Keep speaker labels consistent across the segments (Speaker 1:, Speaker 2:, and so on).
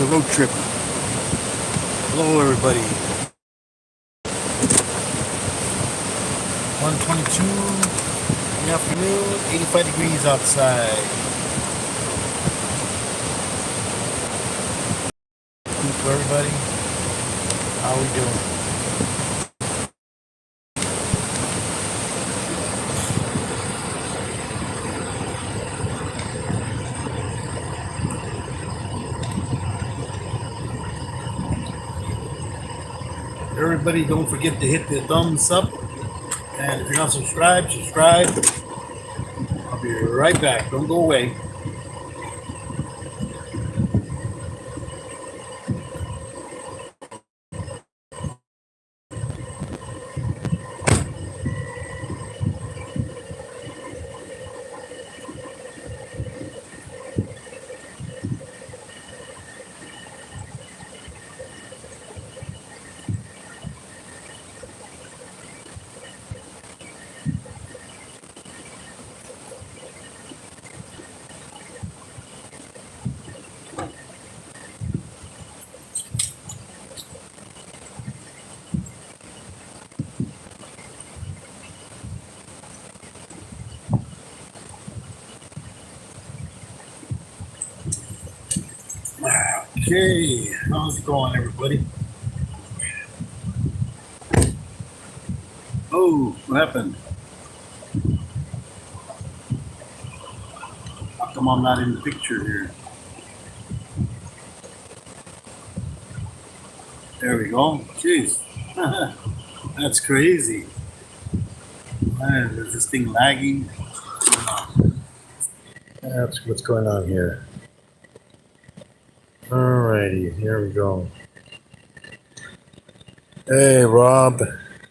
Speaker 1: the road trip. Hello, everybody. 1:22 in the afternoon, 85 degrees outside. Hello, everybody. How we doing? Everybody, don't forget to hit the thumbs up. And if you're not subscribed, subscribe. I'll be right back. Don't go away. Okay, how's it going, everybody? Oh, what happened? How come I'm not in the picture here? There we go. Jeez, that's crazy. Man, is this thing lagging? That's what's going on here. Alrighty, here we go. Hey, Rob.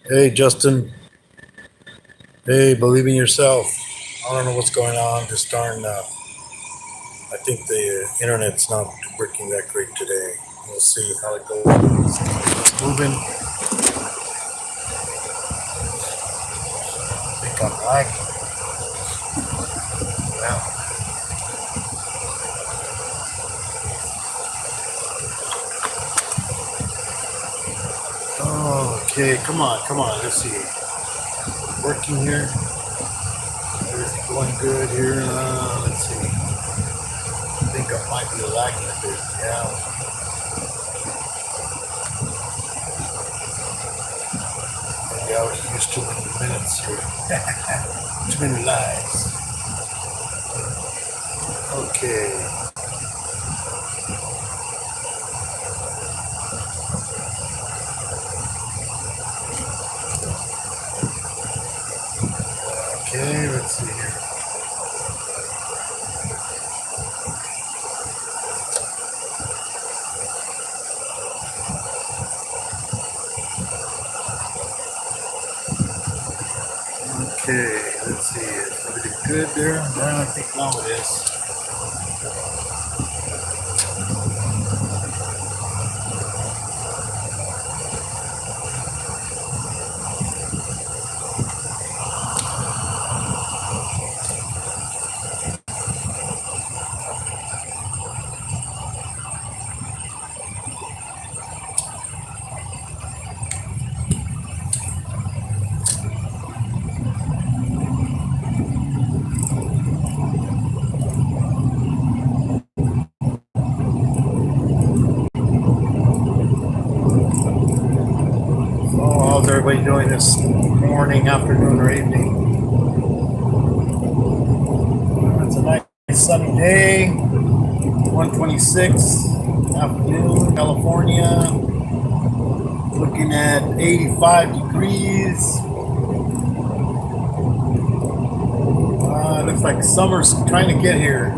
Speaker 1: Hey, Justin. Hey, believe in yourself. I don't know what's going on. This darn, I think the internet's not working that great today. We'll see how it goes. It's moving. I think I'm lagging. Yeah. Okay, come on. Let's see. Working here. Everything going good here. Let's see. I think I might be lagging a bit. Yeah. Maybe I was used too many minutes here. Too many lives. Okay. Okay, let's see here. Okay, let's see. Is everything good there? I think now it is. How's everybody doing this morning, afternoon, or evening? It's a nice sunny day, 1:26 afternoon, California. Looking at 85 degrees. Looks like summer's trying to get here.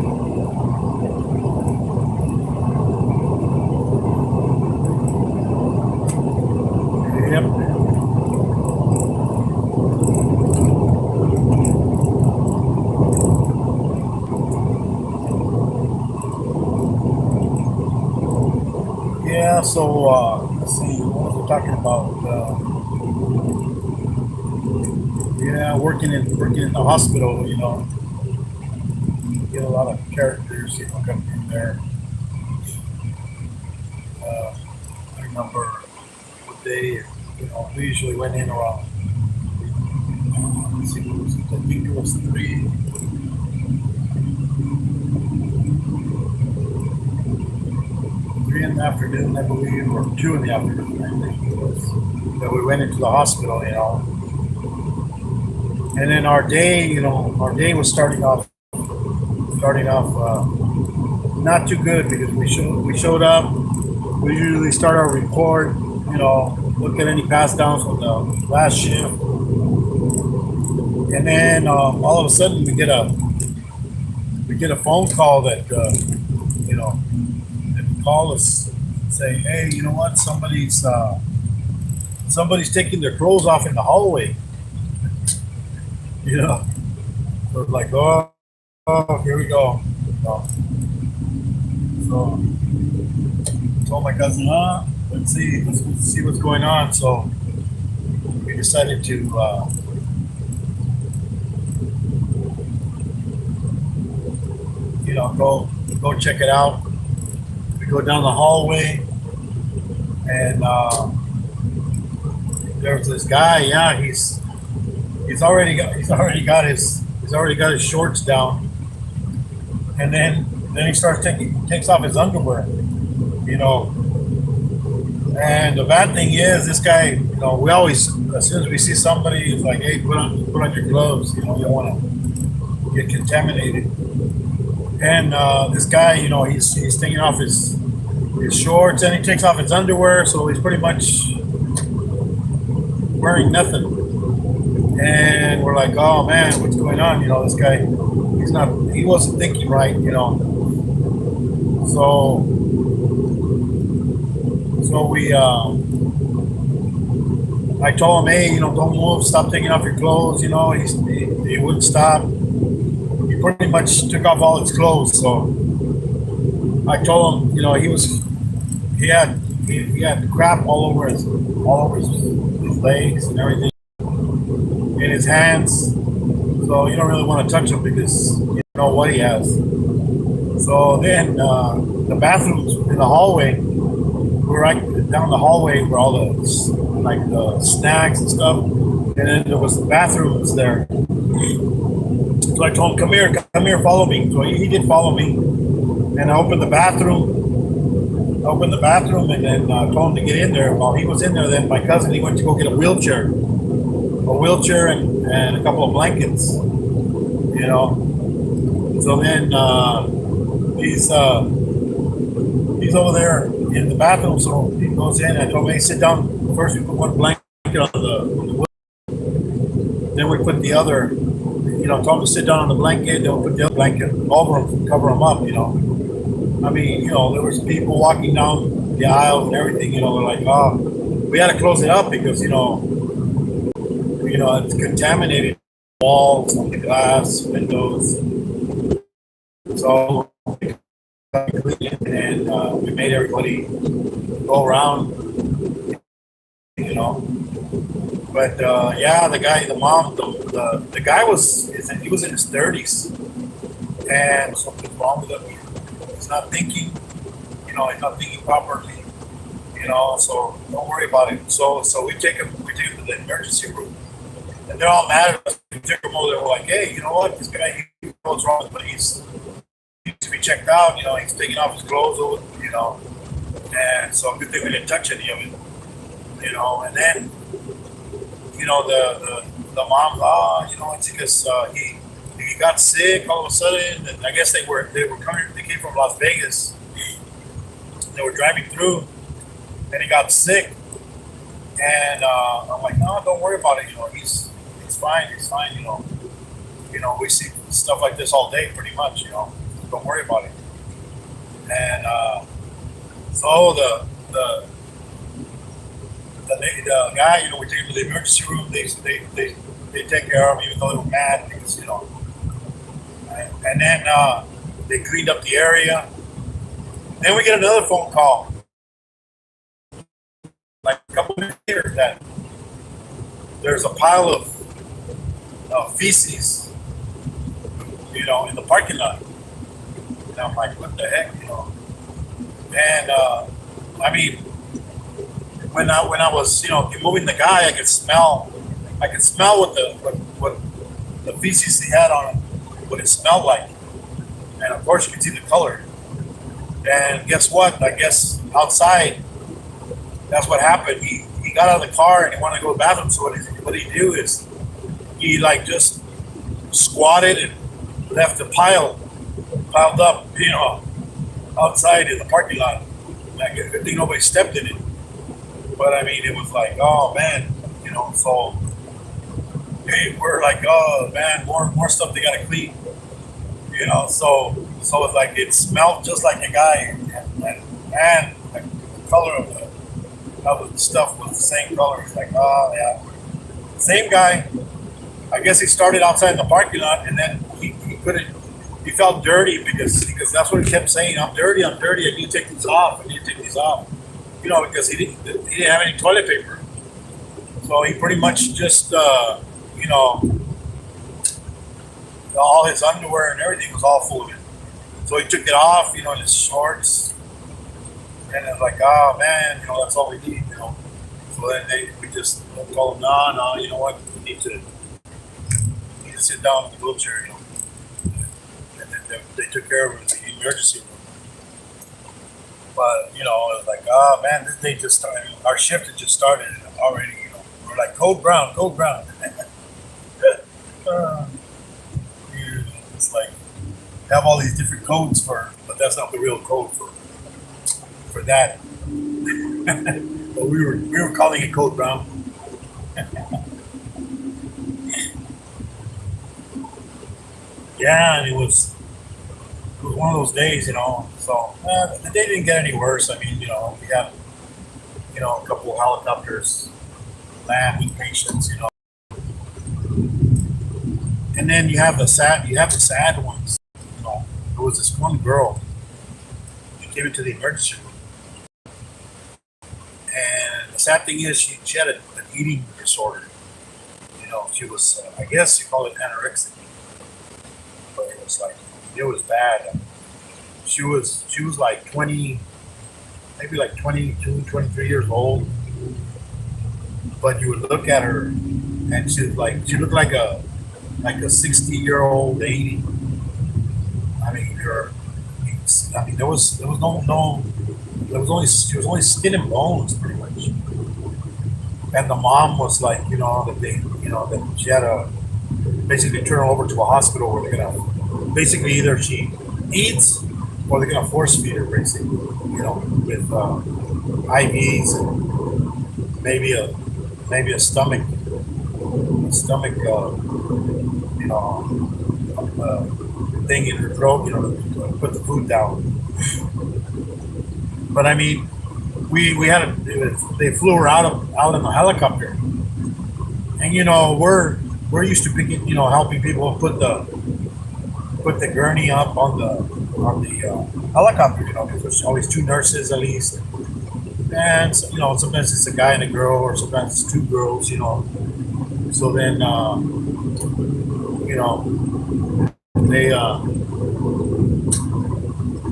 Speaker 1: Yep. Yeah, so let's see, what was we talking about? Working in the hospital, you get a lot of characters, come in there. Uh, I remember what day, we usually went in around, let's see, what was it? I think it was 3 in the afternoon, I believe, or 2 in the afternoon, I think it was, that we went into the hospital. And then our day was starting off not too good because we showed up. We usually start our report, look at any pass downs from the last shift, and then all of a sudden we get a phone call that that call us saying, hey, you know what, somebody's taking their clothes off in the hallway, you know. So it's like, oh, here we go. So, so I told my cousin, let's see what's going on. So we decided to, go check it out. We go down the hallway, and there's this guy. Yeah, he's already got his shorts down, and then he takes off his underwear. You know, and the bad thing is, this guy. We always, as soon as we see somebody, it's like, hey, put on your gloves. You don't want to get contaminated. And this guy, he's taking off his shorts, and he takes off his underwear, so he's pretty much wearing nothing. And we're like, oh man, what's going on? This guy, he wasn't thinking right. So we, I told him, hey, don't move, stop taking off your clothes. He wouldn't stop. He pretty much took off all his clothes. So I told him, he had crap all over his legs and everything, in his hands. So you don't really want to touch him because you know what he has. So then the bathrooms in the hallway, we're right down the hallway where all the snacks and stuff, and then there was the bathrooms there. So I told him, come here, follow me. So he did follow me, and I opened the bathroom. And then told him to get in there. While he was in there, then my cousin, he went to go get a wheelchair and a couple of blankets. So then he's over there in the bathroom. So he goes in. I told him, hey, sit down. First, we put one blanket on the wood. Then we put the other. Told him to sit down on the blanket. Then we put the other blanket over him, cover him up. I mean, there was people walking down the aisles and everything. They're like, oh, we had to close it up because it's contaminated walls, the glass, windows. So and we made everybody go around, But yeah, the guy was in his 30s, and something's wrong with him. He's not thinking, he's not thinking properly, So don't worry about it. So we take him to the emergency room, and they're all mad at us. We took him over there. We're like, hey, you know what? This guy, he knows what's wrong, but he needs to be checked out. He's taking off his clothes, and so good thing we didn't touch any of it, And then, the mom, it's because he got sick all of a sudden, and I guess they came from Las Vegas. They were driving through, and he got sick. And I'm like, no, don't worry about it. He's fine. He's fine. We see stuff like this all day, pretty much. Don't worry about it. And so the guy, we take him to the emergency room. They take care of him, even though they were mad because and then they cleaned up the area. Then we get another phone call, like a couple minutes later, that there's a pile of feces, in the parking lot. And I'm like, what the heck, And I mean, when I was moving the guy, I could smell what the feces he had on him, what it smelled like, and of course you could see the color. And guess what? I guess outside, that's what happened. He got out of the car and he wanted to go to the bathroom. So what he do is he like just squatted and left the piled up, outside in the parking lot. Like, good thing nobody stepped in it. But I mean, it was like, oh man, So hey, we're like, oh man, more stuff they gotta clean. So it's like it smelled just like a guy, and the color of the stuff was the same color. It's like, oh yeah, same guy. I guess he started outside in the parking lot, and then he couldn't. He felt dirty because that's what he kept saying. I'm dirty. I'm dirty. I need to take these off. I need to take these off. Because he didn't have any toilet paper, so he pretty much just all his underwear and everything was all full of it. So he took it off, in his shorts, and it's like, oh man, that's all we need. So then we just told him, no, no, you know what, we need to sit down in the wheelchair. And then they took care of him in the emergency room. But it was like, oh man, this day just started. Our shift had just started already. We're like code brown, code brown. uh, it's like have all these different codes but that's not the real code for that. But we were calling it code brown. Yeah, and it was one of those days. So the day didn't get any worse. I mean, we had a couple of helicopters land with patients. And then you have the sad ones. There was this one girl. She came into the emergency room, and the sad thing is she had an eating disorder. She was I guess you call it anorexic, but it was bad. She was like 20, maybe like 22, 23 years old. But you would look at her, and she looked like a 60-year-old lady. I mean, there was no she was only skin and bones pretty much. And the mom was like, that she had to basically turn her over to a hospital where they're gonna basically either she eats or they're gonna force feed her basically, with IVs and maybe a stomach thing in her throat, to put the food down. But I mean, we had they flew her out in the helicopter, and we're used to picking, helping people put the gurney up on the helicopter, because there's always two nurses at least, and sometimes it's a guy and a girl, or sometimes it's two girls. So then they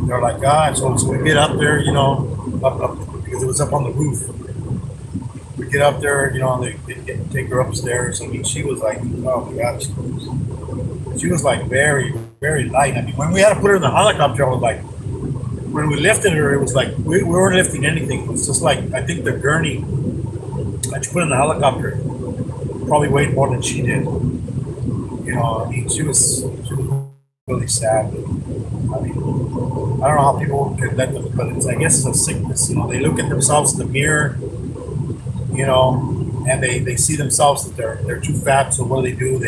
Speaker 1: they're like, so we get up there, up because it was up on the roof. We get up there, and they take her upstairs. I mean, she was like, oh my God, she was like very, very light. I mean, when we had to put her in the helicopter, I was like, when we lifted her, it was like we weren't lifting anything. It was just like, I think the gurney that you put in the helicopter probably weighed more than she did. I mean, she was really sad. I mean, I don't know how people can let them, but I guess it's a sickness. They look at themselves in the mirror, and they see themselves that they're too fat. So what do?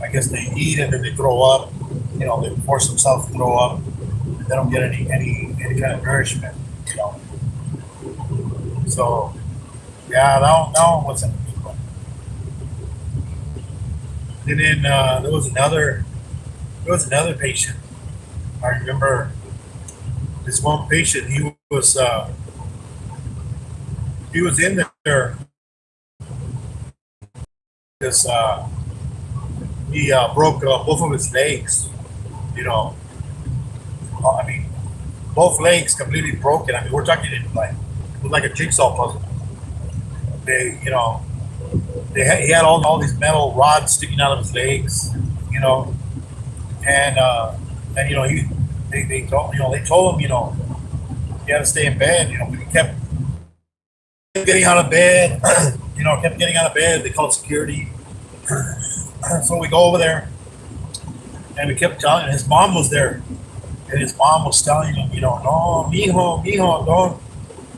Speaker 1: I guess they eat and then they throw up. They force themselves to throw up. And they don't get any kind of nourishment. So yeah, that one wasn't a good one. And then there was another patient. I remember this one patient. He was in there because he broke both of his legs. I mean, both legs completely broken. I mean, we're talking like it was like a jigsaw puzzle. They, he had all these metal rods sticking out of his legs, you know, and they told him, he had to stay in bed, but he kept getting out of bed, kept getting out of bed. They called security, so we go over there, and we kept telling. His mom was there, and his mom was telling him, no, mijo, don't.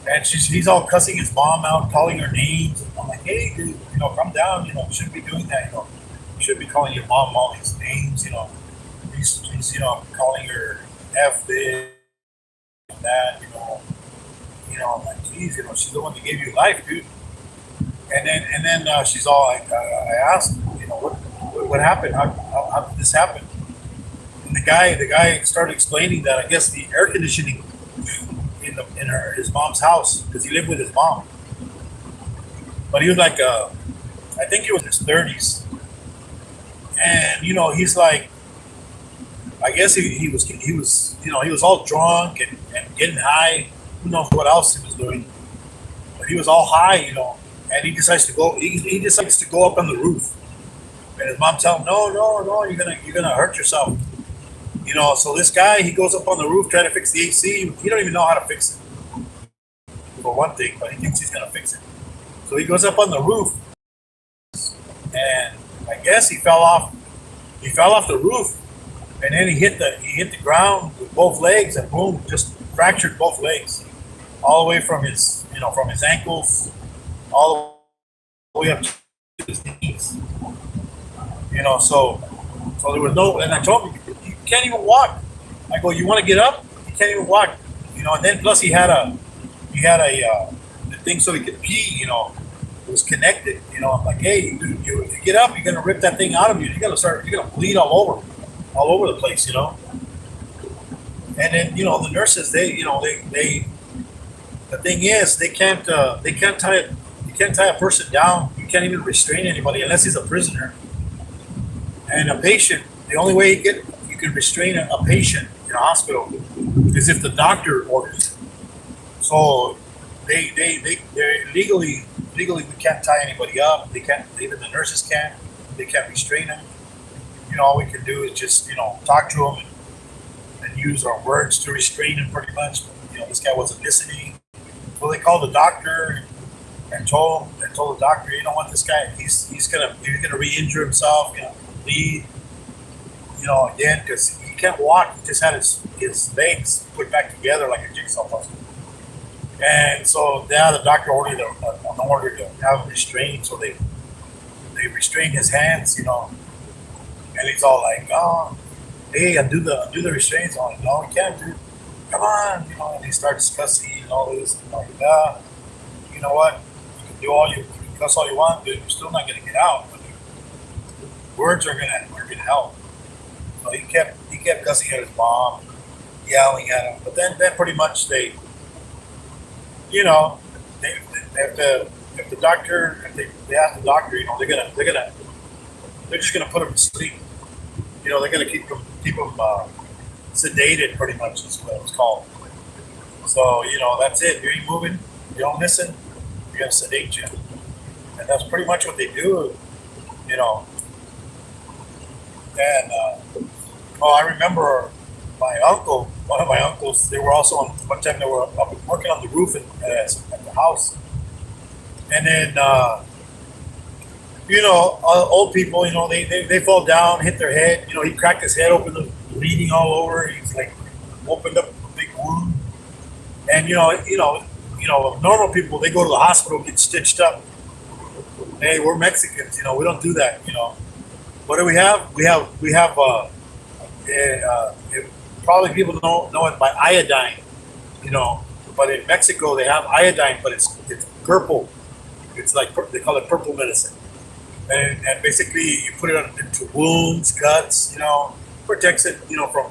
Speaker 1: And he's all cussing his mom out, calling her names. I'm like, hey, dude, calm down. You shouldn't be doing that. You shouldn't be calling your mom all these names. He's calling her F this and that. I'm like, geez, she's the one that gave you life, dude. And then she's all like, I asked, what happened? How did this happen? And the guy started explaining that I guess the air conditioning in his mom's house, because he lived with his mom. But he was like, I think he was in his 30s, and he's like, I guess he was all drunk and getting high. Who knows what else he was doing? But he was all high, and he decides to go. He decides to go up on the roof, and his mom tells him, no, you're gonna hurt yourself. So this guy, he goes up on the roof trying to fix the AC. He don't even know how to fix it, for one thing, but he thinks he's gonna fix it. So he goes up on the roof, and I guess he fell off. He fell off the roof, and then he hit the ground with both legs, and boom, just fractured both legs, all the way from his ankles, all the way up to his knees. So there was no, and I told him, you can't even walk. I go, you want to get up? You can't even walk. And then plus he had a the thing so he could pee. It was connected. I'm like, hey, dude, if you get up, you're gonna rip that thing out of you. You're gonna bleed all over the place. And then the nurses, they the thing is they can't tie it. You can't tie a person down. You can't even restrain anybody unless he's a prisoner. And a patient, the only way you can restrain a patient in a hospital is if the doctor orders it. So they're legally we can't tie anybody up. They can't, even the nurses can't. They can't restrain them. All we can do is just talk to them and use our words to restrain him pretty much. But, this guy wasn't listening. So they called the doctor and told the doctor, this guy, he's gonna re-injure himself, bleed, again, because he can't walk. He just had his legs put back together like a jigsaw puzzle. And so now the doctor ordered an order to have him restrained. So they restrained his hands, and he's all like, oh, hey, undo the restraints. I'm like, no, we can't, dude. Come on, and he starts cussing and all this. I'm like, you know what? You can cuss all you want, dude. You're still not gonna get out. But words are gonna help. So he kept cussing at his mom, yelling at him. But then pretty much they have to, if the doctor, if they ask the doctor, they're just gonna put him to sleep. They're gonna keep him sedated, pretty much is what it's called. So that's it. You ain't moving. You don't listen. You're gonna sedate you, and that's pretty much what they do. You know, and I remember one of my uncles. They were also one time they were up working on the roof at the house, and then old people, they fall down, hit their head. He cracked his head open, bleeding all over. He's like opened up a big wound, and normal people, they go to the hospital, get stitched up. Hey, we're Mexicans, we don't do that. What do we have? We have probably people know it by iodine. But in Mexico they have iodine, but it's purple. It's like they call it purple medicine, and basically you put it into wounds, cuts. Protects it, from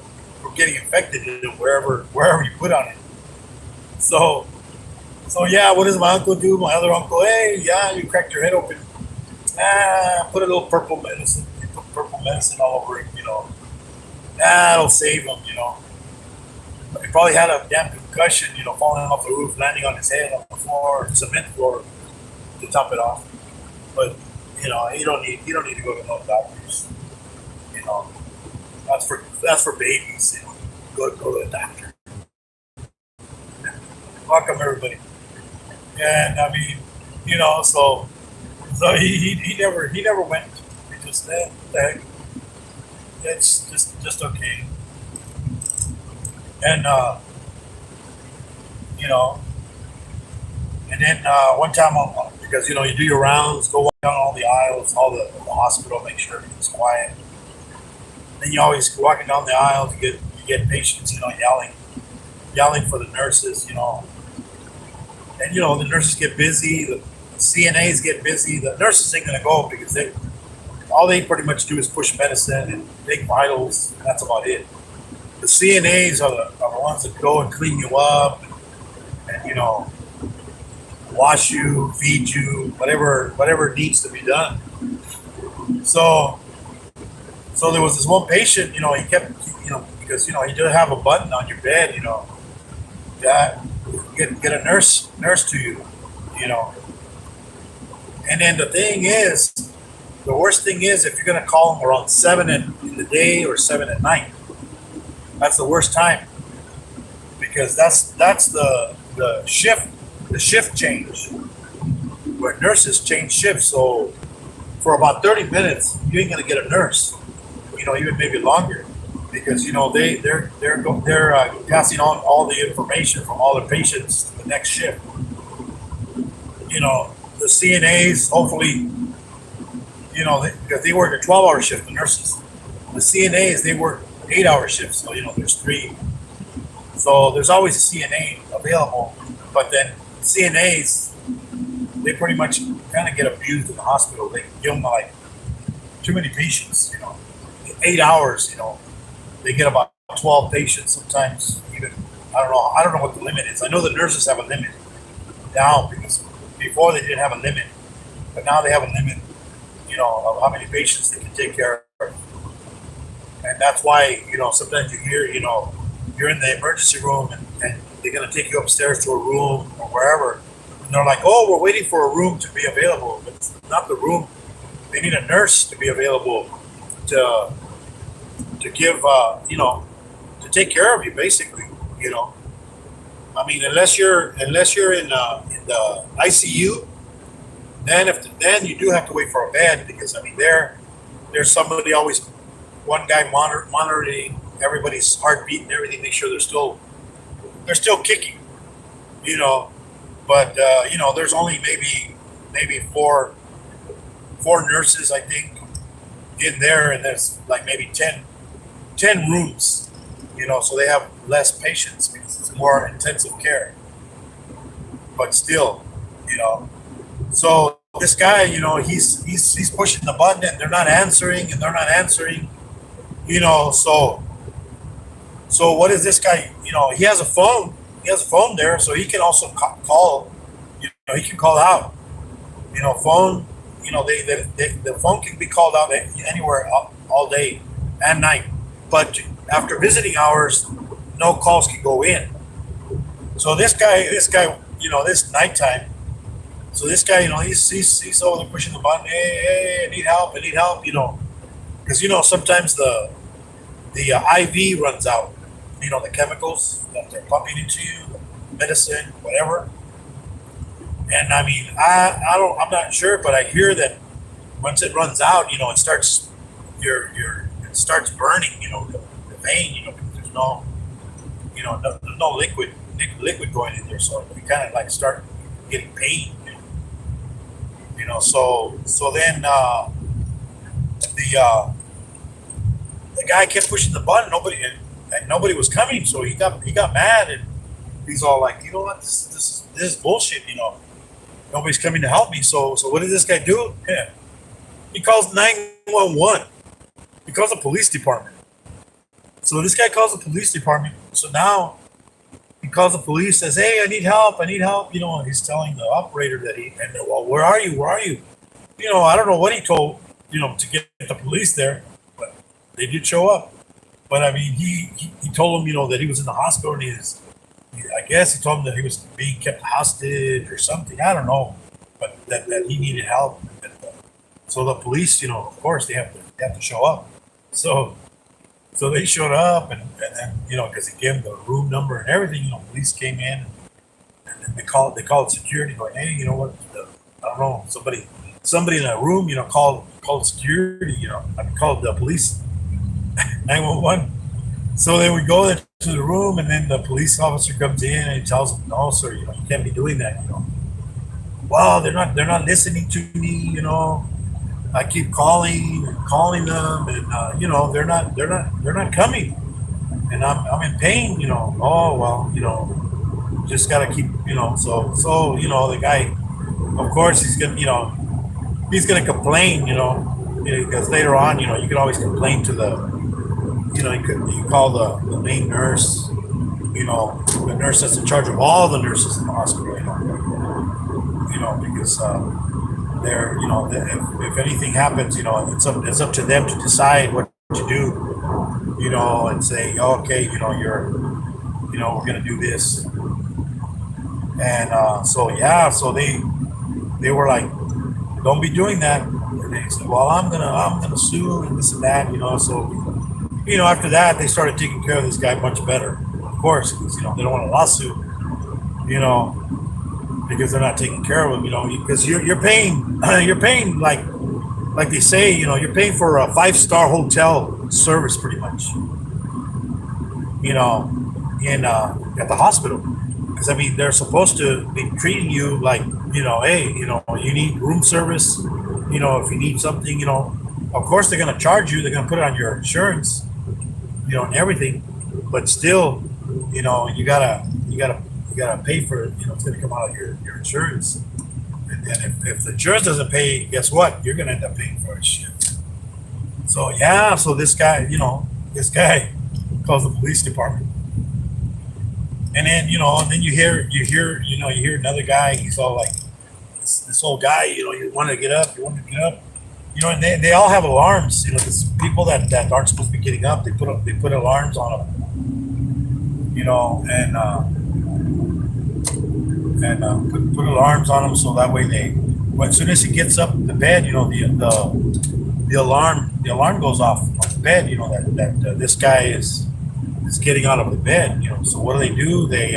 Speaker 1: getting infected, wherever you put on it. So yeah, what does my uncle do? My other uncle, hey, yeah, you cracked your head open. Put a little purple medicine. You put purple medicine all over it. That'll save him. probably had a damn concussion, falling off the roof, landing on his head on the floor, cement floor, to top it off. But you don't need to go to no doctors. You know, that's for babies. Go to the doctor. Welcome everybody. And I mean, so he never went. He just said, "What the heck? It's just okay." And you know, and then one time, because you do your rounds, go walk down all the aisles, all the hospital, make sure everything's quiet. Then you always walking down the aisles, you get patients, yelling for the nurses, and the nurses get busy, the CNAs get busy. The nurses ain't gonna go because they pretty much do is push medicine and take vitals. And that's about it. The CNAs are the ones that go and clean you up and wash you, feed you, whatever needs to be done. So there was this one patient, he kept, because he did have a button on your bed, that get a nurse to you, you know. And then the worst thing is if you're gonna call them around 7 in the day or 7 at night. That's the worst time because that's the shift change where nurses change shifts. So for about 30 minutes, you ain't gonna get a nurse, even maybe longer, because they're passing on all the information from all the patients to the next shift. The CNAs hopefully, because they work a 12-hour shift, the nurses. The CNAs, they work 8-hour shifts, so there's three. So there's always a CNA available, but then CNAs, they pretty much kind of get abused in the hospital. They give them like too many patients, 8 hours, they get about 12 patients sometimes. Even I don't know what the limit is. I know the nurses have a limit now because before they didn't have a limit, but now they have a limit, of how many patients they can take care of. And that's why, sometimes you hear, you're in the emergency room and they're going to take you upstairs to a room or wherever. And they're like, oh, we're waiting for a room to be available. But it's not the room. They need a nurse to be available to give, to take care of you, basically, I mean, unless you're in the ICU, then you do have to wait for a bed because, I mean, there's somebody always, one guy monitoring everybody's heartbeat and everything, make sure they're still kicking, but there's only maybe four nurses, I think, in there, and there's like maybe 10 rooms, so they have less patients because it's more intensive care, but still, so this guy, he's pushing the button and they're not answering, so what is this guy? He has a phone. He has a phone there, so he can also call. He can call out. Phone. The phone can be called out anywhere all day and night. But after visiting hours, no calls can go in. So this guy, this nighttime. So this guy, he's over there pushing the button. Hey, I need help, because sometimes the IV runs out. The chemicals that they're pumping into you, medicine, whatever. And I mean, I'm not sure, but I hear that once it runs out, it starts it starts burning, the vein, because there's there's no liquid going in there, so you kind of like start getting pain. So then the guy kept pushing the button. Nobody was coming, so he got mad and he's all like, what, this is bullshit. Nobody's coming to help me. So what did this guy do? Yeah, he calls 911. He calls the police department. So this guy calls the police department. So now he calls the police, says, hey, I need help. He's telling the operator that well, where are you? I don't know what he told, to get the police there, but they did show up. but I mean, he told him, that he was in the hospital and I guess he told him that he was being kept hostage or something. I don't know, but that he needed help. So the police, of course they have to show up. So so they showed up and then because he gave him the room number and everything. Police came in and then they called security, going, hey, you know what? I don't know, somebody in that room, called security. I mean, called the police 911. So they would go into the room, and then the police officer comes in and he tells them, "No, sir, you can't be doing that." Well, they're not listening to me. I keep calling and calling them, and they're not coming, and I'm in pain. Oh well, just gotta keep. So the guy, of course, he's gonna complain. Because later on, you could always complain to you call the main nurse, the nurse that's in charge of all the nurses in the hospital, because they're, if anything happens, it's up to them to decide what to do, and say, okay, we're gonna do this, and so yeah, so they were like, don't be doing that, and they said, well, I'm gonna sue and this and that, so after that, they started taking care of this guy much better. Of course, because they don't want a lawsuit. Because they're not taking care of him. Because you're paying, you're paying like they say, you're paying for a 5-star hotel service, pretty much. In at the hospital, because I mean they're supposed to be treating you like hey, you need room service. If you need something, of course they're gonna charge you. They're gonna put it on your insurance. And everything, but still, you gotta pay for it. It's gonna come out of your insurance, and then if the insurance doesn't pay, guess what? You're gonna end up paying for it. Shit. So yeah, so this guy calls the police department, and then you hear another guy. He's all like, this old guy. You want to get up, and they all have alarms. There's people that aren't supposed to be getting up. They put alarms on them. Put alarms on them so that way as soon as he gets up the bed, the alarm goes off on the bed. That this guy is getting out of the bed. So what do? They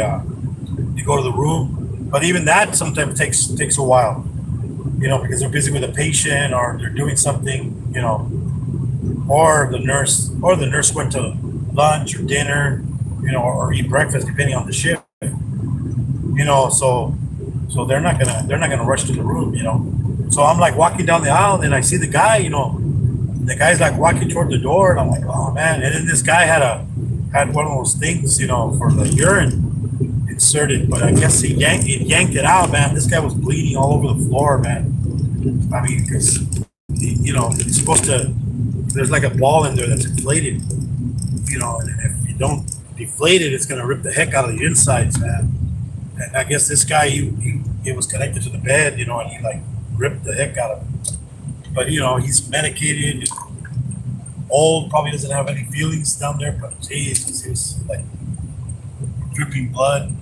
Speaker 1: go to the room, but even that sometimes takes a while. Because they're busy with a patient or they're doing something, or the nurse went to lunch or dinner, or eat breakfast, depending on the shift, so they're not gonna rush to the room. So I'm like walking down the aisle and I see the guy, and the guy's like walking toward the door, and I'm like, oh man. And then this guy had one of those things, for the urine inserted, but I guess he yanked it out, man. This guy was bleeding all over the floor, man. I mean, because it's supposed to. There's like a ball in there that's inflated, and if you don't deflate it, it's gonna rip the heck out of the insides, man. And I guess this guy, he was connected to the bed, and he like ripped the heck out of it. But he's medicated, old, probably doesn't have any feelings down there, but Jesus, he was like dripping blood.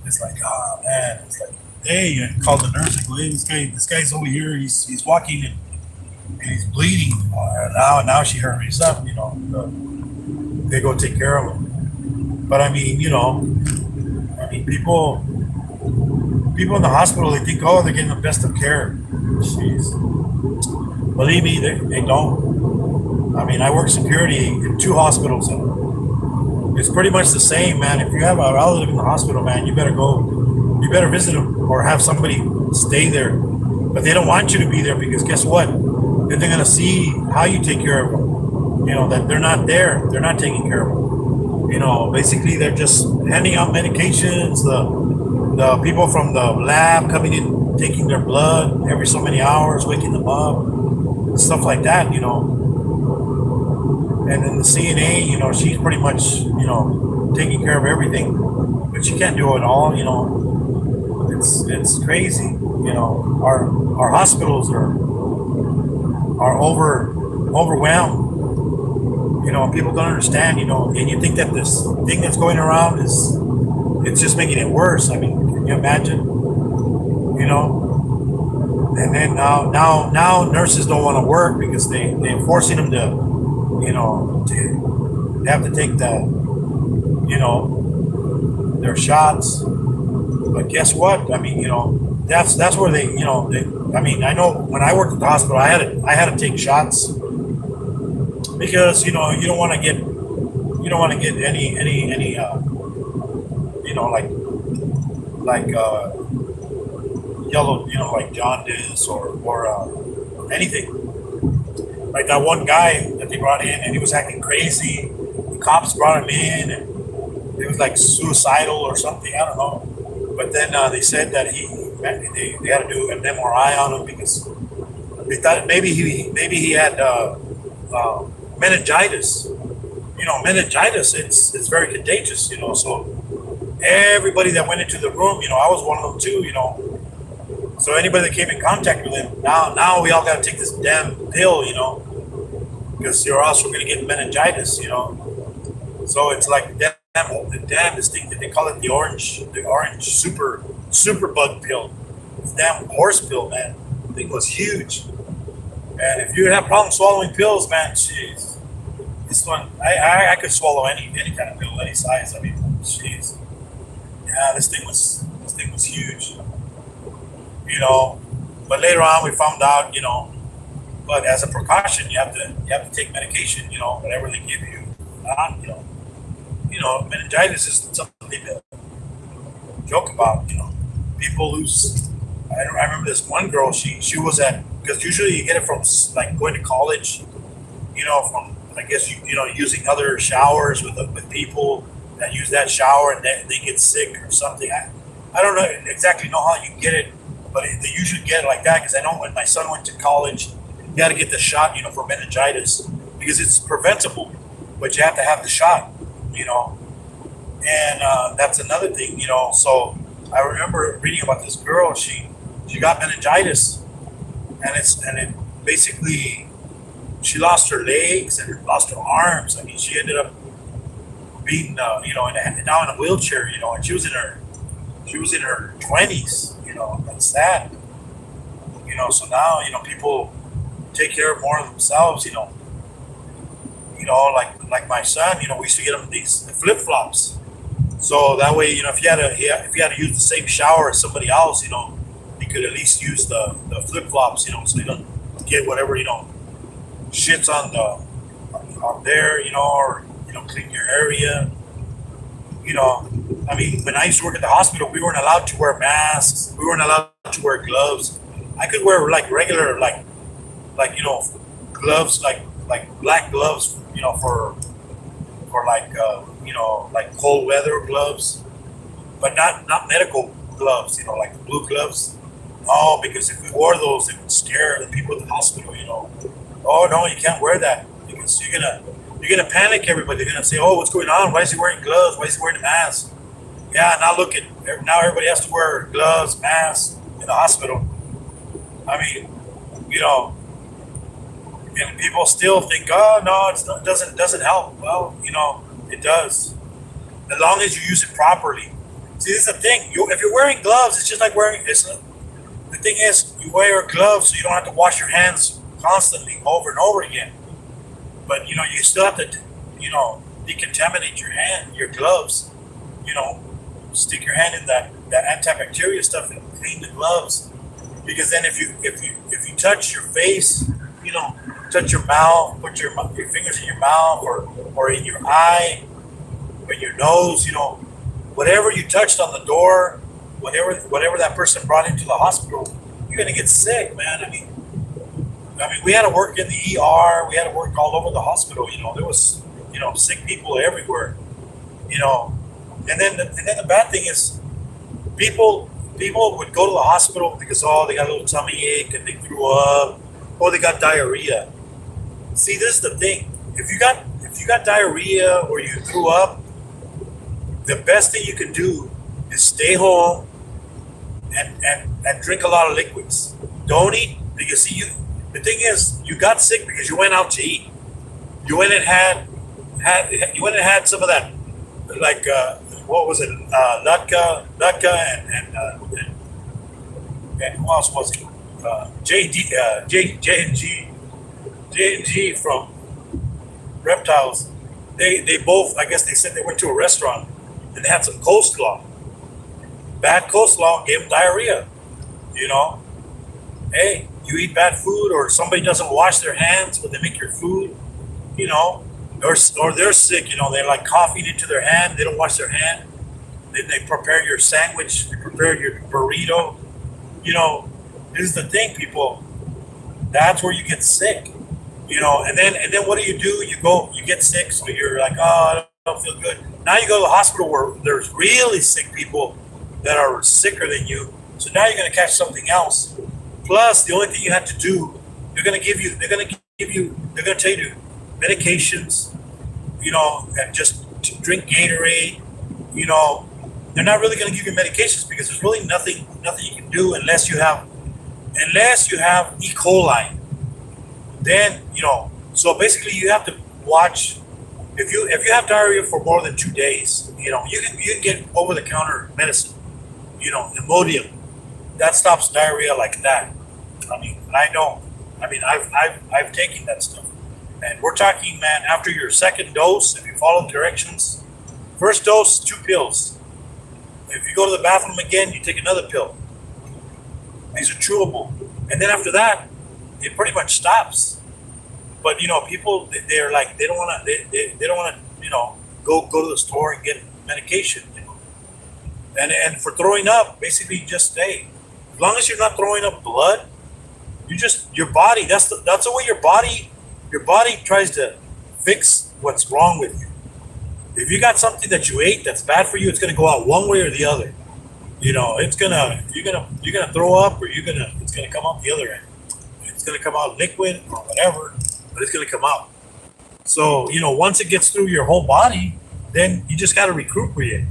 Speaker 1: It's like, oh man, it's like, hey, and call the nurse and go, hey, this guy's over here, he's walking and he's bleeding. Now she hurries up, they go take care of him. But I mean, people in the hospital, they think, oh, they're getting the best of care. Jeez. Believe me, they don't. I mean, I work security in 2 hospitals, and it's pretty much the same, man. If you have a relative in the hospital, man, you better visit them or have somebody stay there. But they don't want you to be there because guess what? They're gonna see how you take care of them. That they're not there. They're not taking care of them. Basically they're just handing out medications. The people from the lab coming in, taking their blood every so many hours, waking them up, stuff like that. And then the CNA, she's pretty much, taking care of everything, but she can't do it all. It's crazy. Our hospitals are overwhelmed. People don't understand, and you think that this thing that's going around it's just making it worse. I mean, can you imagine? And then now nurses don't want to work because they're forcing them to have to take their shots. But guess what? I mean, that's where I mean, I know when I worked at the hospital, I had to take shots because you don't want to get any like yellow, like jaundice or anything. Like that one guy that they brought in, and he was acting crazy. The cops brought him in, and it was like suicidal or something. I don't know. But then they said that they had to do an MRI on him because they thought maybe he had meningitis. Meningitis, it's very contagious. So everybody that went into the room, I was one of them too. So anybody that came in contact with him, now we all got to take this damn pill, because or else we're gonna get meningitis. So it's like this thing that they call it the orange super bug pill. This damn horse pill, man. The thing was huge. And if you have problems swallowing pills, man, jeez, this one I could swallow any kind of pill, any size. I mean, jeez, yeah, this thing was huge. But later on we found out, but as a precaution, you have to take medication, whatever they give you. Not, meningitis is something to joke about. People lose. I remember this one girl. She was because usually you get it from like going to college. From I guess using other showers with people that use that shower and they get sick or something. I don't know exactly know how you get it, but they usually get it like that because I know when my son went to college, he had to get the shot, for meningitis because it's preventable, but you have to have the shot, and that's another thing, So I remember reading about this girl. She got meningitis, and it basically she lost her legs and lost her arms. I mean, she ended up being, now in a wheelchair, and she was in her 20s. That's sad. So now, people take care more of themselves, like my son, we used to get him these flip flops. So that way, if you had to use the same shower as somebody else, you could at least use the flip flops, so you don't get whatever, shits on there, or clean your area. I mean, when I used to work at the hospital, we weren't allowed to wear masks. We weren't allowed to wear gloves. I could wear like regular, gloves, like black gloves, for like cold weather gloves, but not medical gloves, like the blue gloves. Oh, because if we wore those, it would scare the people at the hospital. Oh no, you can't wear that because you're gonna panic everybody. They're gonna say, oh, what's going on? Why is he wearing gloves? Why is he wearing a mask? Yeah, now everybody has to wear gloves, masks in the hospital. I mean, and people still think, oh no, it doesn't help. Well, it does, as long as you use it properly. See, this is the thing. If you're wearing gloves, it's just like wearing. The thing is, you wear gloves so you don't have to wash your hands constantly over and over again. But you still have to, decontaminate your gloves. Stick your hand in that antibacterial stuff and clean the gloves. Because then if you touch your face, touch your mouth, put your fingers in your mouth or in your eye, or your nose, whatever you touched on the door, whatever that person brought into the hospital, you're gonna get sick, man. I mean, we had to work in the ER. We had to work all over the hospital. There was, sick people everywhere. And then the bad thing is, people would go to the hospital because they got a little tummy ache and they threw up, or they got diarrhea. See, this is the thing. If you got diarrhea or you threw up, the best thing you can do is stay home and drink a lot of liquids. Don't eat because the thing is, you got sick because you went out to eat. You went and had you went and had some of that, like what was it, Latka, and who else was it? JD, J and G from Reptiles. They both, I guess they said they went to a restaurant and they had some coleslaw. Bad coleslaw gave them diarrhea. You know, hey, you eat bad food, or somebody doesn't wash their hands when they make your food. You know, or they're sick. You know, they're like coughing into their hand. They don't wash their hand. Then they prepare your sandwich. They prepare your burrito. You know, this is the thing, people. That's where you get sick. You know, and then what do? You get sick, so you're like, oh, I don't feel good. Now you go to the hospital where there's really sick people that are sicker than you. So now you're going to catch something else. Plus, the only thing you have to do, they're going to tell you medications, you know, and just to drink Gatorade. You know, they're not really going to give you medications because there's really nothing you can do unless you have E. coli. Then, you know, so basically you have to watch. If you have diarrhea for more than 2 days, you know, you can get over the counter medicine, you know, Imodium. That stops diarrhea like that. I mean, I know. I mean, I've taken that stuff. And we're talking, man, after your second dose, if you follow the directions, first dose, 2 pills. If you go to the bathroom again, you take another pill. These are chewable. And then after that, it pretty much stops. But you know, people they're like they don't want to they don't want to, you know, go to the store and get medication. You know? And for throwing up, basically just stay. As long as you're not throwing up blood, your body. That's the way your body tries to fix what's wrong with you. If you got something that you ate that's bad for you, it's gonna go out one way or the other. You know, you're gonna throw up, or it's gonna come out the other end. It's gonna come out liquid or whatever, but it's gonna come out. So, you know, once it gets through your whole body, then you just gotta recuperate.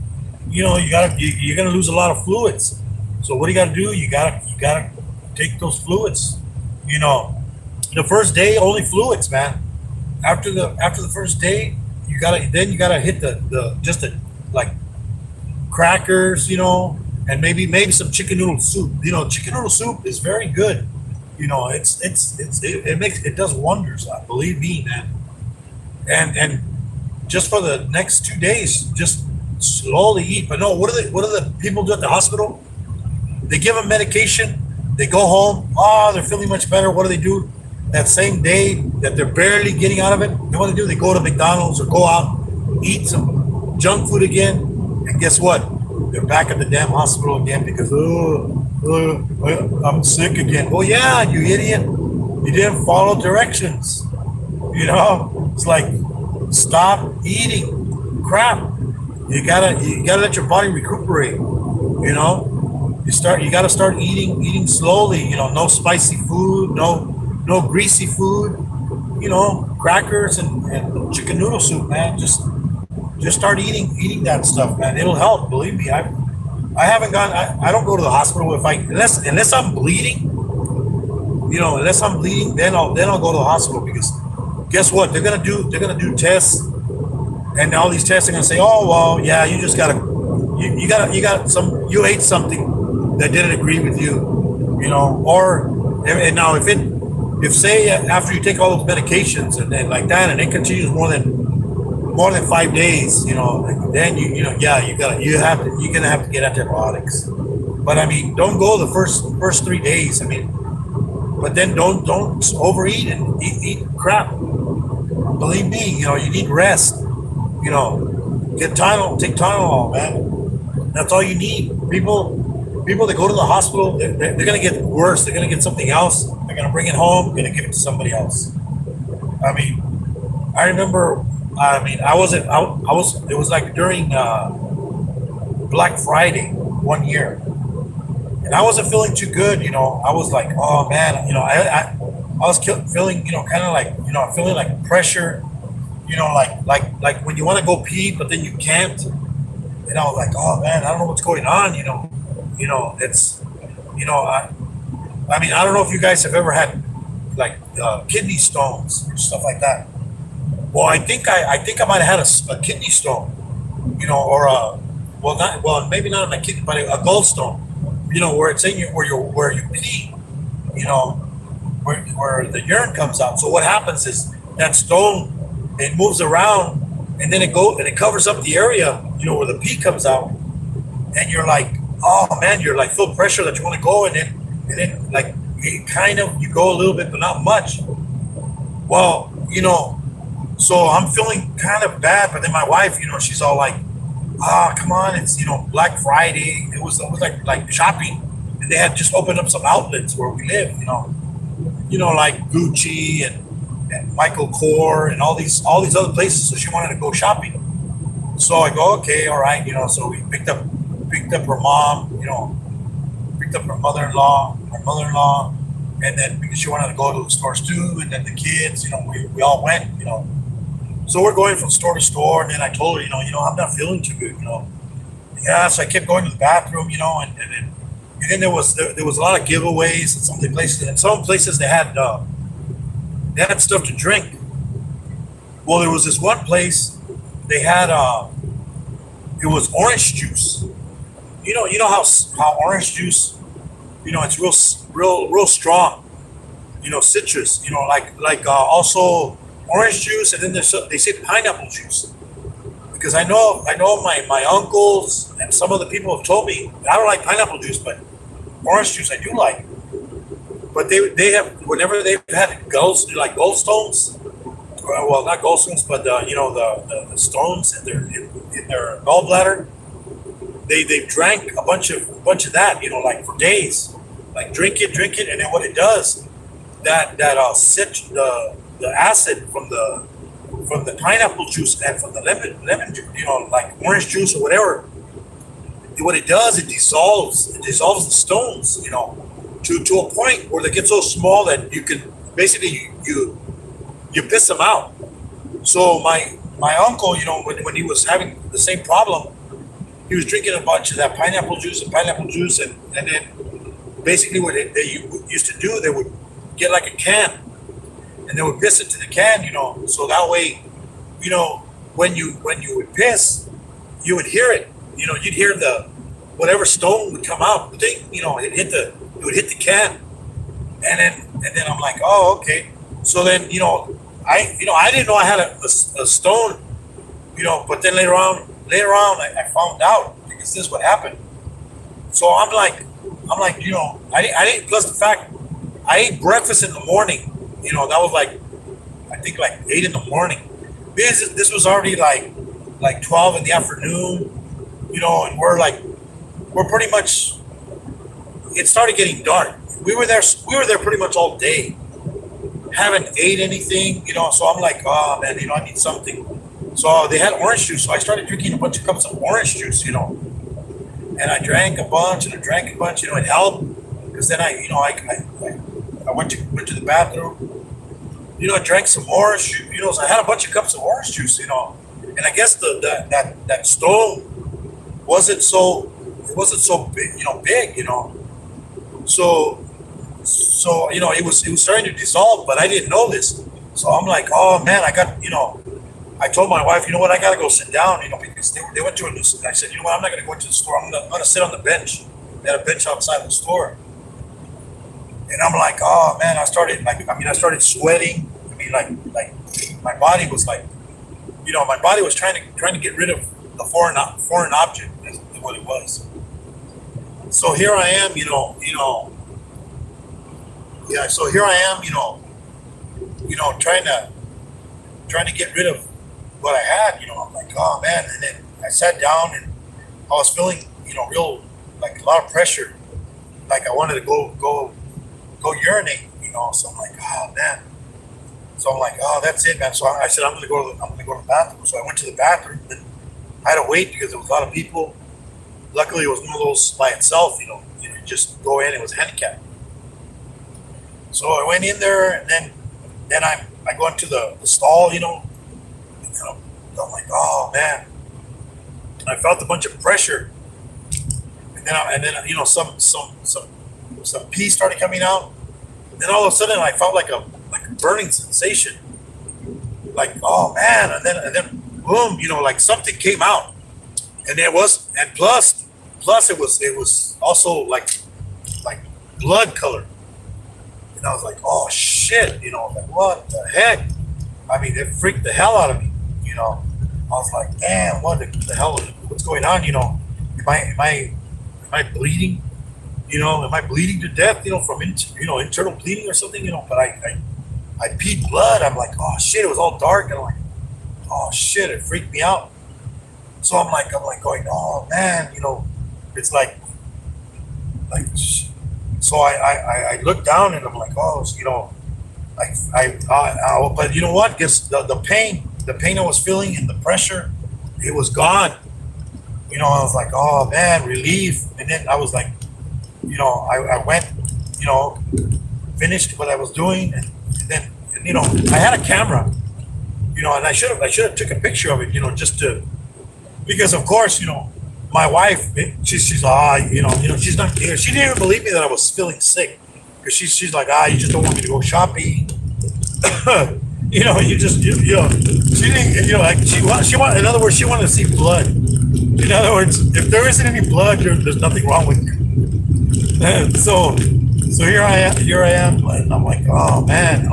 Speaker 1: You know, you're gonna lose a lot of fluids. So what do you gotta do? You gotta take those fluids. You know, the first day only fluids, man. After the first day, you gotta hit the like crackers, you know, and maybe some chicken noodle soup. You know, chicken noodle soup is very good. You know, it does wonders. Believe me, man. And just for the next 2 days, just slowly eat. But no, what do the people do at the hospital? They give them medication. They go home. Oh, they're feeling much better. What do? That same day that they're barely getting out of it, what do? They go to McDonald's or go out, eat some junk food again, and guess what? They're back at the damn hospital again because I'm sick again. Oh yeah, you idiot! You didn't follow directions. You know, it's like stop eating crap. You gotta let your body recuperate. You know, you gotta start eating slowly. You know, no spicy food, no greasy food. You know, crackers and chicken noodle soup, man. Just start eating that stuff, man. It'll help. Believe me. I haven't gone. I don't go to the hospital unless I'm bleeding. You know, unless I'm bleeding, then I'll go to the hospital because guess what? They're gonna do tests, and all these tests are gonna say, oh well, yeah, you ate something that didn't agree with you. You know, and now if say after you take all those medications and like that, and it continues more than 5 days, you know, then you're gonna have to get antibiotics. But I mean, don't go the first 3 days. I mean, but then don't overeat and eat crap. Believe me, you know, you need rest. You know, take Tylenol, man. That's all you need. People that go to the hospital, they're gonna get worse. They're gonna get something else. They're gonna bring it home. Gonna give it to somebody else. I mean, I remember. I mean, it was like during Black Friday one year, and I wasn't feeling too good. You know, I was like, oh man, you know, I was feeling, you know, kind of like, you know, feeling like pressure. You know, like when you want to go pee, but then you can't. And I was like, oh man, I don't know what's going on. You know, it's, you know, I mean, I don't know if you guys have ever had like kidney stones or stuff like that.
Speaker 2: Well, I think I might have had a kidney stone, or not well, maybe not a kidney, but a gallstone, where it's in you, where you pee, you know, where the urine comes out. So what happens is that stone, it moves around, and then it covers up the area, where the pee comes out, and you're like, oh man, you're like full pressure that you want to go, and then like it kind of you go a little bit, but not much. Well, so I'm feeling kind of bad, but then my wife, she's all like, "Ah, come on, it's Black Friday. It was like shopping, and they had just opened up some outlets where we live. Like Gucci and Michael Kors and all these other places. So she wanted to go shopping. So I go, okay, all right. So we picked up her mom. Picked up her mother-in-law, and then because she wanted to go to the stores too, and then the kids. We all went. So we're going from store to store, and then I told her, I'm not feeling too good. Yeah, so I kept going to the bathroom, and then there was a lot of giveaways and some of the places, and some places they had stuff to drink. Well, there was this one place they had it was orange juice. You know how orange juice, it's real strong. Citrus. Like also orange juice, and then they say pineapple juice because I know my uncles and some of the people have told me I don't like pineapple juice, but orange juice I do like. But they have whenever they've had like gallstones, well, not gallstones, but the stones in their gallbladder, they've drank a bunch of that, like for days, like drink it, and then what it does, that the acid from the pineapple juice and from the lemon juice, like orange juice or whatever, what it does, it dissolves the stones, to a point where they get so small that you can basically you piss them out. So my uncle, when he was having the same problem, he was drinking a bunch of that pineapple juice, and then basically what they used to do, they would get like a can, and they would piss into the can, so that way, when you would piss, you would hear it, you'd hear the whatever stone would come out, it would hit the can, and then I'm like, oh, okay. So then, I didn't know I had a stone, but then later on, I found out because this is what happened. So I didn't. Plus the fact, I ate breakfast in the morning. That was like, I think like 8 in the morning. This was already like 12 in the afternoon. And we're pretty much. It started getting dark. We were there pretty much all day. Haven't ate anything. So I'm like, oh man, I need something. So they had orange juice. So I started drinking a bunch of cups of orange juice. And I drank a bunch, and I drank a bunch. It helped because then I went to the bathroom. I drank some orange juice. So I had a bunch of cups of orange juice. And I guess that stone wasn't so it wasn't so big. Big. So it was starting to dissolve, but I didn't know this. So I'm like, oh man, I told my wife, you know what, I gotta go sit down, because they went to a new. I said, you know what, I'm not gonna go into the store. I'm gonna sit on the bench. They had a bench outside the store, and I'm like, oh man, I started sweating. Like my body was like, my body was trying to get rid of the foreign object. Is what it was. So here I am, yeah. So here I am, trying to get rid of what I had. I'm like, oh man, and then I sat down and I was feeling, real like a lot of pressure, like I wanted to go urinate. So I'm like, oh man. So I'm like, oh, that's it, man. So I said, I'm gonna go to the bathroom. So I went to the bathroom, and I had to wait because there was a lot of people. Luckily, it was one of those by itself. You just go in. It was handicapped. So I went in there, and then I go into the stall. And I'm like, oh man. I felt a bunch of pressure, and then some pee started coming out. Then all of a sudden, I felt like a burning sensation. like, oh man, and then boom, like something came out, and plus it was also like blood color, and I was like, oh shit, like what the heck? I mean, it freaked the hell out of me, you know. I was like, damn, what the hell? What's going on? Am I bleeding? Am I bleeding to death? From internal bleeding or something? But I peed blood. I'm like, oh shit! It was all dark, and I'm like, oh shit! It freaked me out. So I'm like going, oh man, it's like. So I look down and I'm like, oh, but you know what? Guess the pain I was feeling and the pressure, it was gone. I was like, oh man, relief. And then I was like, I went, you know, finished what I was doing, and then, I had a camera, and I should have took a picture of it, just to, because of course, my wife, she's she's not here. She didn't even believe me that I was feeling sick, because she's like, you just don't want me to go shopping. You just, she didn't, like in other words, she wanted to see blood. In other words, if there isn't any blood, there's nothing wrong with you. And so here I am, and I'm like, oh man,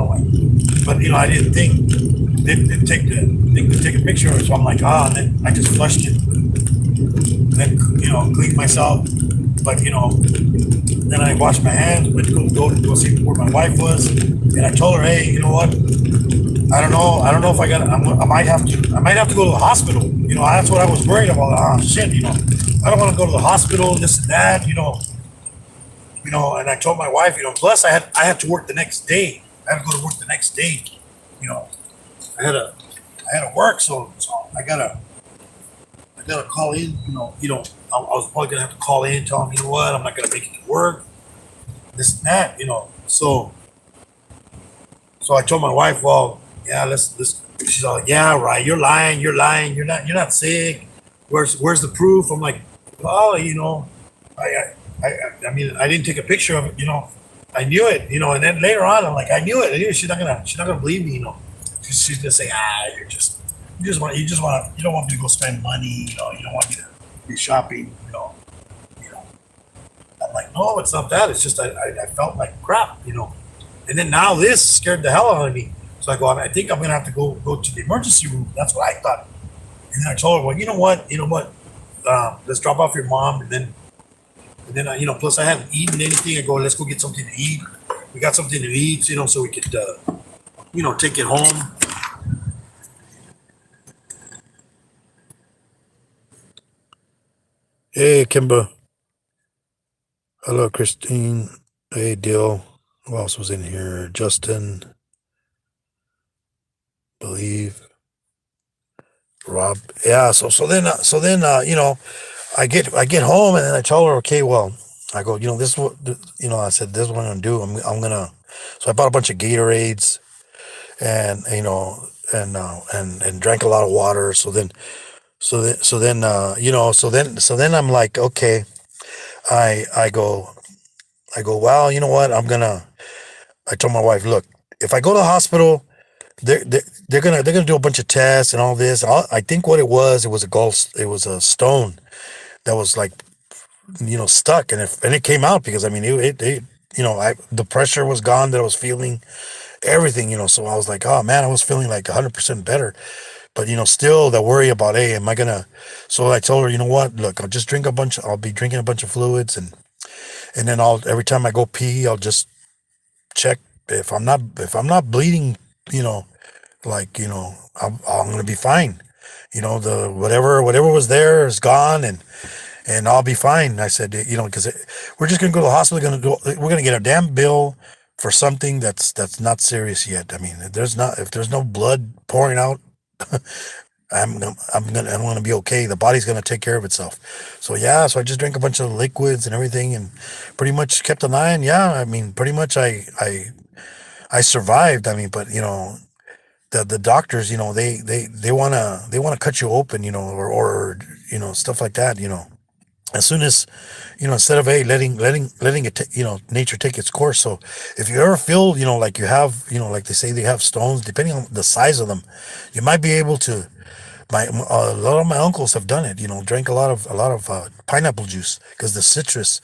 Speaker 2: but I didn't think to take a picture of it, so I'm like, and then I just flushed it, then cleaned myself, but then I washed my hands, went to go see where my wife was, and I told her, hey, you know what? I don't know if I might have to go to the hospital. That's what I was worried about. Shit, I don't want to go to the hospital, this and that, and I told my wife, plus I had to work the next day. I had to go to work the next day. You know, I had to I had to work, so I gotta call in. I was probably gonna have to call in, tell them, you know what, I'm not gonna make it to work, this and that. So I told my wife, well, yeah, let's. She's all like, yeah, right. You're lying. You're not sick. Where's the proof? I'm like, well, I, I mean, I didn't take a picture of it. I knew it. And then later on, I'm like, I knew it. She's not gonna believe me. She's gonna say, you don't want me to go spend money. You don't want me to be shopping. You know. I'm like, no, it's not that. It's just I felt like crap. And then now this scared the hell out of me. So I go, I think I'm gonna have to go to the emergency room. That's what I thought. And then I told her, well, you know what, let's drop off your mom, and then plus I haven't eaten anything. I go, let's go get something to eat. We got something to eat, so we could, take it home.
Speaker 1: Hey, Kimba. Hello, Christine. Hey, Dill. Who else was in here? Justin. Believe. Rob. Yeah. So then, I get home, and then I tell her, okay, well, I go, this is what, I said, this is what I'm gonna do. I'm gonna. So I bought a bunch of Gatorades, and and drank a lot of water. So then I'm like, okay. I go, well, you know what? I told my wife, look, if I go to the hospital, they're gonna do a bunch of tests and all this. I think what it was it was a stone that was like, stuck, and it came out, because I mean, the pressure was gone that I was feeling, everything. So I was like, oh man, I was feeling like 100% better. But still the worry about, hey, am I gonna? So I told her, you know what? Look, I'll be drinking a bunch of fluids, and then every time I go pee, I'll just check if I'm not bleeding. You know, like I'm gonna be fine. The whatever was there is gone, and I'll be fine. I said, because we're just gonna go to the hospital. We're gonna get a damn bill for something that's not serious yet. I mean, if there's no blood pouring out, I'm gonna be okay. The body's gonna take care of itself. So yeah, so I just drank a bunch of liquids and everything, and pretty much kept an eye on. Yeah, I mean, pretty much I survived. I mean, but the doctors, they wanna cut you open, or stuff like that. as soon as, instead of, hey, letting it nature take its course. So if you ever feel, like you have, like they say, they have stones, depending on the size of them, you might be able to. A lot of my uncles have done it. Drank a lot of pineapple juice, because the citrus,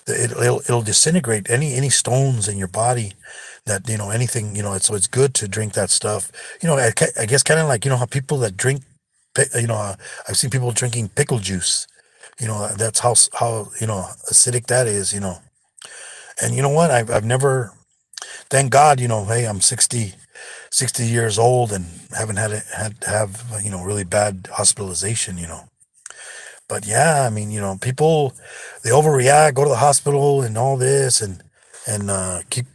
Speaker 1: it'll disintegrate any stones in your body, that, anything, it's good to drink that stuff. I guess kind of like, how people that drink, I've seen people drinking pickle juice. That's how acidic that is. And you know what, I've never, thank God, hey, I'm 60 years old, and haven't had to have, really bad hospitalization. But yeah, I mean, people, they overreact, go to the hospital and all this, and keep,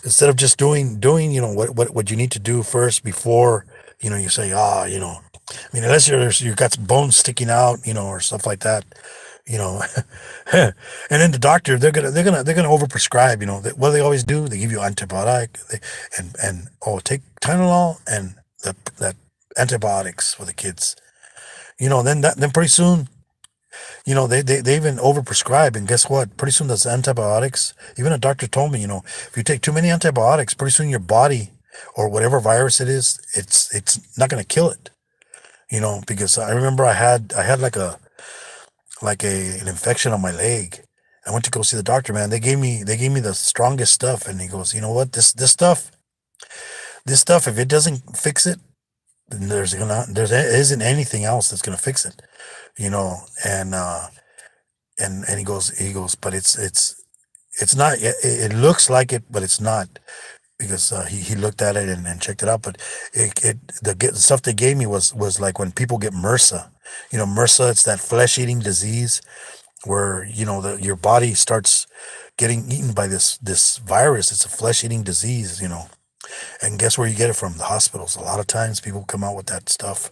Speaker 1: instead of just doing, what you need to do first, before, you say, I mean, unless you've got some bones sticking out, or stuff like that, you know, and then the doctor, they're gonna overprescribe. What do they always do? They give you antibiotic, and take Tylenol and that antibiotics for the kids. Then pretty soon, they even overprescribe, and guess what? Pretty soon those antibiotics, even a doctor told me, if you take too many antibiotics, pretty soon your body, or whatever virus it is, it's not gonna kill it. Because I remember I had an infection on my leg. I went to go see the doctor, man. They gave me the strongest stuff, and he goes, you know what? This stuff, if it doesn't fix it, then there isn't anything else that's gonna fix it. And he goes, but it's not. It looks like it, but it's not, because he looked at it, and checked it out. But the stuff they gave me was like when people get MRSA. MRSA, it's that flesh eating disease, where your body starts getting eaten by this virus. It's a flesh eating disease. And guess where you get it from? The hospitals. A lot of times people come out with that stuff,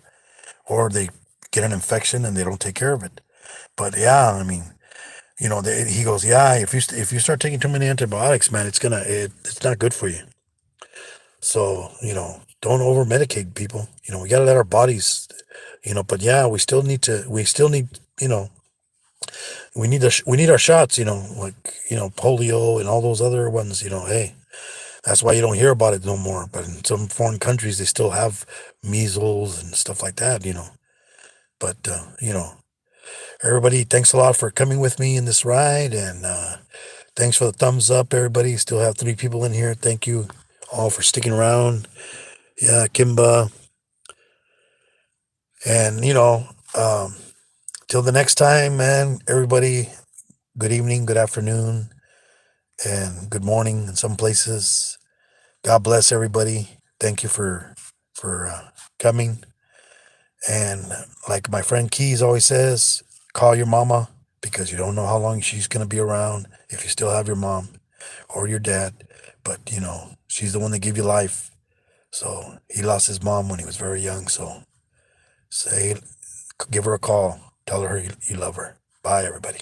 Speaker 1: or they get an infection and they don't take care of it. But yeah, I mean, he goes, yeah, if you start taking too many antibiotics, man, it's not good for you. So, don't over medicate people. We got to let our bodies, but yeah, we still need, we need our shots, like, polio and all those other ones. Hey, that's why you don't hear about it no more. But in some foreign countries, they still have measles and stuff like that. But, everybody, thanks a lot for coming with me in this ride. And thanks for the thumbs up, everybody. Still have 3 people in here. Thank you all for sticking around. Yeah, Kimba. And, till the next time, man, everybody, good evening, good afternoon, and good morning in some places. God bless everybody. Thank you for coming. And like my friend Keys always says, call your mama, because you don't know how long she's going to be around, if you still have your mom or your dad. But, she's the one that gave you life. So he lost his mom when he was very young. So give her a call. Tell her you love her. Bye, everybody.